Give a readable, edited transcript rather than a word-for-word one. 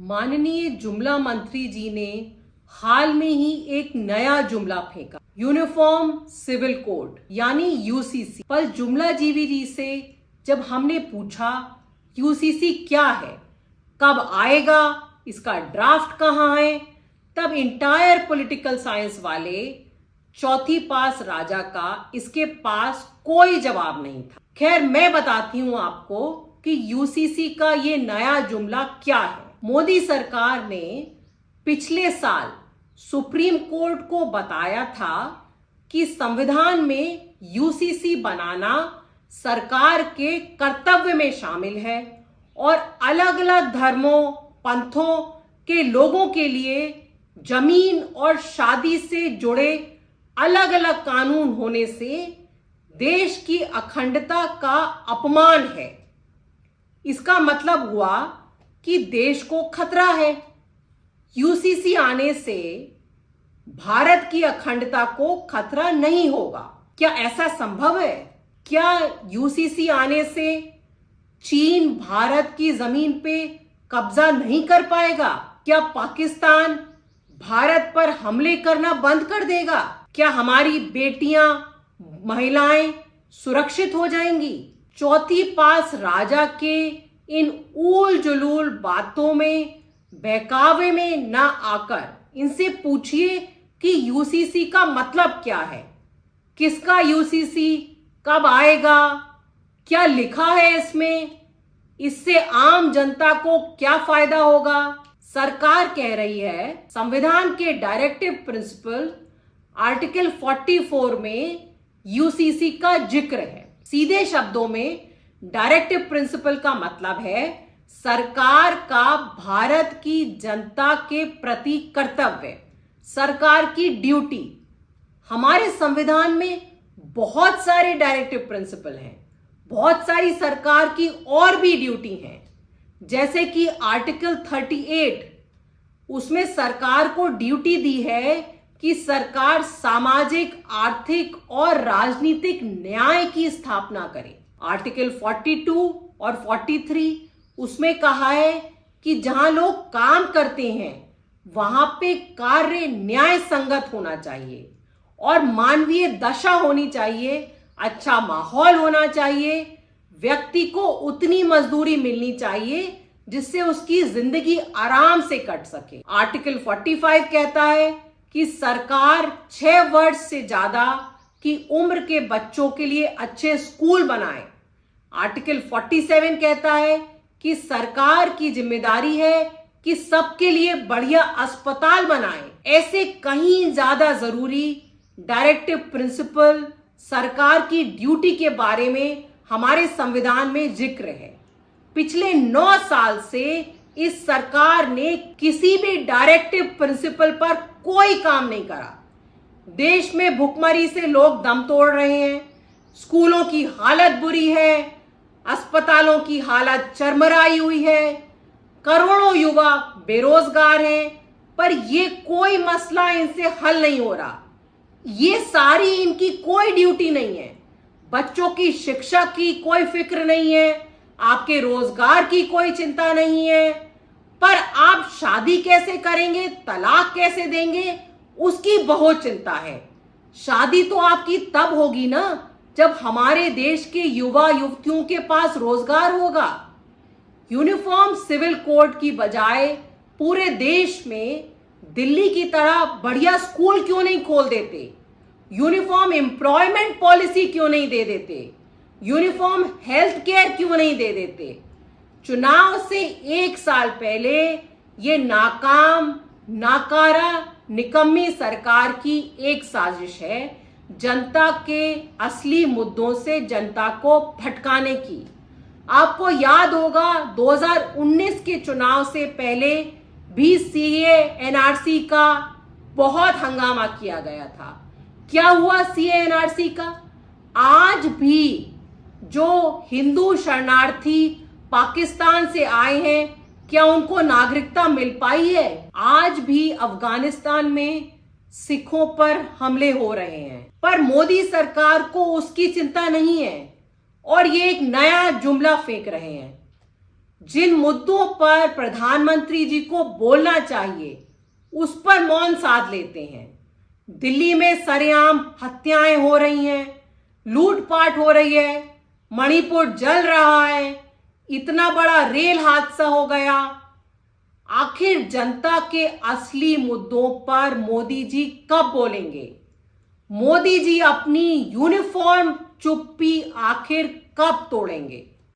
माननीय जुमला मंत्री जी ने हाल में ही एक नया जुमला फेंका, यूनिफॉर्म सिविल कोड यानी यूसीसी। पर जुमला जी से जब हमने पूछा यूसीसी क्या है, कब आएगा, इसका ड्राफ्ट कहाँ है, तब इंटायर पॉलिटिकल साइंस वाले चौथी पास राजा का इसके पास कोई जवाब नहीं था। खैर, मैं बताती हूं आपको कि यूसीसी का ये नया जुमला क्या है। मोदी सरकार ने पिछले साल सुप्रीम कोर्ट को बताया था कि संविधान में यूसीसी बनाना सरकार के कर्तव्य में शामिल है और अलग अलग धर्मों, पंथों के लोगों के लिए जमीन और शादी से जुड़े अलग अलग कानून होने से देश की अखंडता का अपमान है। इसका मतलब हुआ कि देश को खतरा है। यूसीसी आने से भारत की अखंडता को खतरा नहीं होगा। क्या ऐसा संभव है? क्या यूसीसी आने से चीन भारत की जमीन पे कब्जा नहीं कर पाएगा? क्या पाकिस्तान भारत पर हमले करना बंद कर देगा? क्या हमारी बेटियां, महिलाएं सुरक्षित हो जाएंगी? चौथी पास राजा के इन ऊल जुलूल बातों में, बहकावे में ना आकर इनसे पूछिए कि यूसीसी का मतलब क्या है, किसका यूसीसी, कब आएगा, क्या लिखा है इसमें, इससे आम जनता को क्या फायदा होगा। सरकार कह रही है संविधान के डायरेक्टिव प्रिंसिपल आर्टिकल 44 में यूसीसी का जिक्र है। सीधे शब्दों में डायरेक्टिव प्रिंसिपल का मतलब है सरकार का भारत की जनता के प्रति कर्तव्य, सरकार की ड्यूटी। हमारे संविधान में बहुत सारे डायरेक्टिव प्रिंसिपल हैं, बहुत सारी सरकार की और भी ड्यूटी हैं। जैसे कि आर्टिकल 38, उसमें सरकार को ड्यूटी दी है कि सरकार सामाजिक, आर्थिक और राजनीतिक न्याय की स्थापना करे। आर्टिकल 42 और 43 उसमें कहा है कि जहां लोग काम करते हैं वहां पे कार्य न्याय संगत होना चाहिए और मानवीय दशा होनी चाहिए, अच्छा माहौल होना चाहिए, व्यक्ति को उतनी मजदूरी मिलनी चाहिए जिससे उसकी जिंदगी आराम से कट सके। आर्टिकल 45 कहता है कि सरकार 6 वर्ष से ज्यादा की उम्र के बच्चों के लिए अच्छे स्कूल बनाए। आर्टिकल 47 कहता है कि सरकार की जिम्मेदारी है कि सबके लिए बढ़िया अस्पताल बनाए। ऐसे कहीं ज्यादा जरूरी डायरेक्टिव प्रिंसिपल सरकार की ड्यूटी के बारे में हमारे संविधान में जिक्र है। पिछले 9 साल से इस सरकार ने किसी भी डायरेक्टिव प्रिंसिपल पर कोई काम नहीं करा। देश में भुखमरी से लोग दम तोड़ रहे हैं, स्कूलों की हालत बुरी है, अस्पतालों की हालत चरमराई हुई है, करोड़ों युवा बेरोजगार हैं, पर ये कोई मसला इनसे हल नहीं हो रहा। ये सारी इनकी कोई ड्यूटी नहीं है। बच्चों की शिक्षा की कोई फिक्र नहीं है, आपके रोजगार की कोई चिंता नहीं है, पर आप शादी कैसे करेंगे, तलाक कैसे देंगे, उसकी बहुत चिंता है। शादी तो आपकी तब होगी ना जब हमारे देश के युवा युवतियों के पास रोजगार होगा। यूनिफॉर्म सिविल कोड की बजाय पूरे देश में दिल्ली की तरह बढ़िया स्कूल क्यों नहीं खोल देते? यूनिफॉर्म एम्प्लॉयमेंट पॉलिसी क्यों नहीं दे देते? यूनिफॉर्म हेल्थ केयर क्यों नहीं दे देते? चुनाव से 1 साल पहले ये नाकाम, नाकारा, निकम्मी सरकार की एक साजिश है जनता के असली मुद्दों से जनता को भटकाने की। आपको याद होगा 2019 के चुनाव से पहले भी सीए एनआरसी का बहुत हंगामा किया गया था। क्या हुआ सीए एनआरसी का? आज भी जो हिंदू शरणार्थी पाकिस्तान से आए हैं, क्या उनको नागरिकता मिल पाई है? आज भी अफगानिस्तान में सिखों पर हमले हो रहे हैं, पर मोदी सरकार को उसकी चिंता नहीं है और ये एक नया जुमला फेंक रहे हैं। जिन मुद्दों पर प्रधानमंत्री जी को बोलना चाहिए उस पर मौन साध लेते हैं। दिल्ली में सरेआम हत्याएं हो रही हैं, लूटपाट हो रही है, मणिपुर जल रहा है, इतना बड़ा रेल हादसा हो गया। आखिर जनता के असली मुद्दों पर मोदी जी कब बोलेंगे? मोदी जी अपनी यूनिफॉर्म चुप्पी आखिर कब तोड़ेंगे?